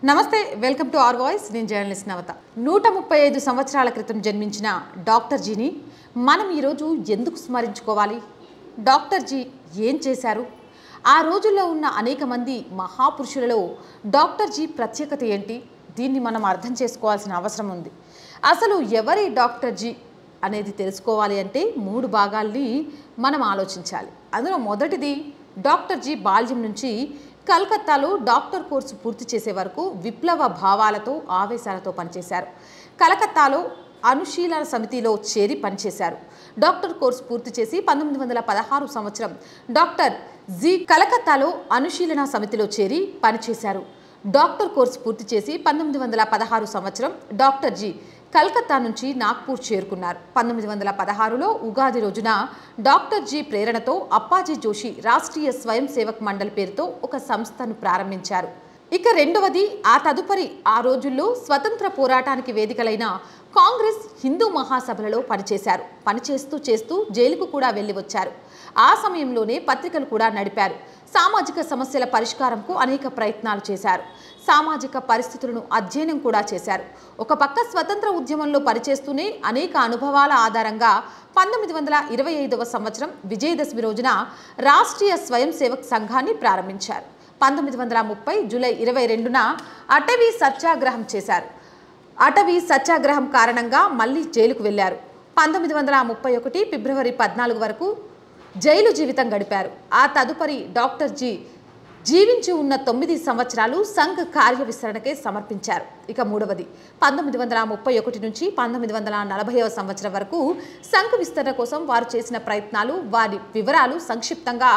నమస్తే, welcome to our voice. నేను journalist నవత. 135 సంవత్సరాల క్రితం జన్మించిన డాక్టర్ జీని మనం ఈరోజు ఎందుకు స్మరించుకోవాలి? డాక్టర్ జీ ఏం చేశారు? ఆ రోజుల్లో ఉన్న అనేక మంది మహాపురుషులలో డాక్టర్ జీ ప్రత్యేకత ఏంటి? దీన్ని మనం అర్థం చేసుకోవాల్సిన అవసరం ఉంది. అసలు ఎవరి డాక్టర్ జీ అనేది తెలుసుకోవాలి అంటే 3 భాగాల్ని మనం ఆలోచించాలి. అందులో మొదటిది, డాక్టర్ జీ బాల్యం నుంచి కలకత్తాలో డాక్టర్ కోర్సు పూర్తి చేసే వరకు విప్లవ భావాలతో ఆవేశాలతో పనిచేశారు. కలకత్తాలో అనుశీలన సమితిలో చేరి పనిచేశారు. డాక్టర్ కోర్సు పూర్తి చేసి 1916 సంవత్సరం డాక్టర్ జీ కలకత్తాలో అనుశీలన సమితిలో చేరి పనిచేశారు. డాక్టర్ కోర్సు పూర్తి చేసి 1916 సంవత్సరం డాక్టర్ జీ కలకత్తా నుంచి నాగ్పూర్ చేరుకున్నారు. 1916లో ఉగాది రోజున డాక్టర్ జీ ప్రేరణతో అప్పాజీ జోషి రాష్ట్రీయ స్వయం సేవక్ మండల్ పేరుతో ఒక సంస్థను ప్రారంభించారు. ఇక రెండవది, ఆ తదుపరి ఆ రోజుల్లో స్వతంత్ర పోరాటానికి వేదికలైన కాంగ్రెస్ హిందూ మహాసభలలో పనిచేశారు. పనిచేస్తూ జైలుకు కూడా వెళ్ళి వచ్చారు. ఆ సమయంలోనే పత్రికలు కూడా నడిపారు. సామాజిక సమస్యల పరిష్కారంకు అనేక ప్రయత్నాలు చేశారు. సామాజిక పరిస్థితులను అధ్యయనం కూడా చేశారు. ఒక పక్క స్వతంత్ర ఉద్యమంలో పనిచేస్తూనే అనేక అనుభవాల ఆధారంగా 1925వ సంవత్సరం విజయదశమి రోజున రాష్ట్రీయ స్వయం సేవక్ సంఘాన్ని ప్రారంభించారు. 1930 జూలై 22న అటవీ సత్యాగ్రహం చేశారు. అటవీ సత్యాగ్రహం కారణంగా మళ్ళీ జైలుకు వెళ్లారు. 1931 ఫిబ్రవరి 14 వరకు జైలు జీవితం గడిపారు. ఆ తదుపరి డాక్టర్ జీ జీవించి ఉన్న 9 సంవత్సరాలు సంఘ్ కార్య విస్తరణకే సమర్పించారు. ఇక మూడవది, 1931 నుంచి 1940వ సంవత్సరం వరకు సంఘ్ విస్తరణ కోసం వారు చేసిన ప్రయత్నాలు, వారి వివరాలు సంక్షిప్తంగా.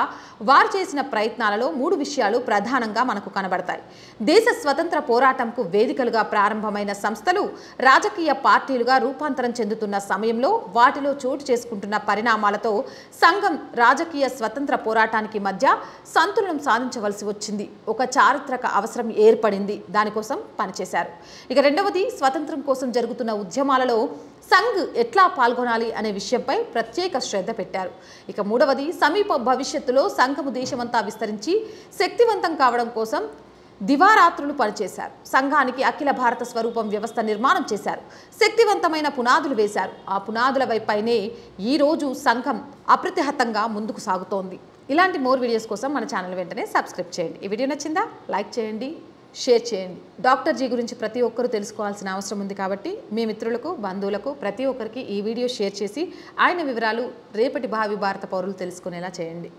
వారు చేసిన ప్రయత్నాలలో 3 విషయాలు ప్రధానంగా మనకు కనబడతాయి. దేశ స్వతంత్ర పోరాటంకు వేదికలుగా ప్రారంభమైన సంస్థలు రాజకీయ పార్టీలుగా రూపాంతరం చెందుతున్న సమయంలో వాటిలో చోటు చేసుకుంటున్న పరిణామాలతో సంఘం రాజకీయ స్వతంత్ర పోరాటానికి మధ్య సంతులనం సాధించవలసి వచ్చింది. ఒక చారిత్రక అవసరం ఏర్పడింది. దానికోసం పనిచేశారు. ఇక రెండవది, స్వతంత్రం కోసం జరుగుతున్న ఉద్యమాలలో సంఘ్ ఎట్లా పాల్గొనాలి అనే విషయంపై ప్రత్యేక శ్రద్ధ పెట్టారు. ఇక మూడవది, సమీప భవిష్యత్తులో సంఘము దేశమంతా విస్తరించి శక్తివంతం కావడం కోసం దివారాత్రులు పనిచేశారు. సంఘానికి అఖిల భారత స్వరూపం వ్యవస్థ నిర్మాణం చేశారు. శక్తివంతమైన పునాదులు వేశారు. ఆ పునాదుల వైపైనే ఈరోజు సంఘం అప్రతిహతంగా ముందుకు సాగుతోంది. ఇలాంటి మోర్ వీడియోస్ కోసం మన ఛానల్ వెంటనే సబ్స్క్రైబ్ చేయండి. ఈ వీడియో నచ్చిందా? లైక్ చేయండి, షేర్ చేయండి. డాక్టర్ జీ గురించి ప్రతి ఒక్కరూ తెలుసుకోవాల్సిన అవసరం ఉంది కాబట్టి మీ మిత్రులకు, బంధువులకు ప్రతి ఒక్కరికి ఈ వీడియో షేర్ చేసి ఆయన వివరాలు రేపటి భావి భారత పౌరులు తెలుసుకునేలా చేయండి.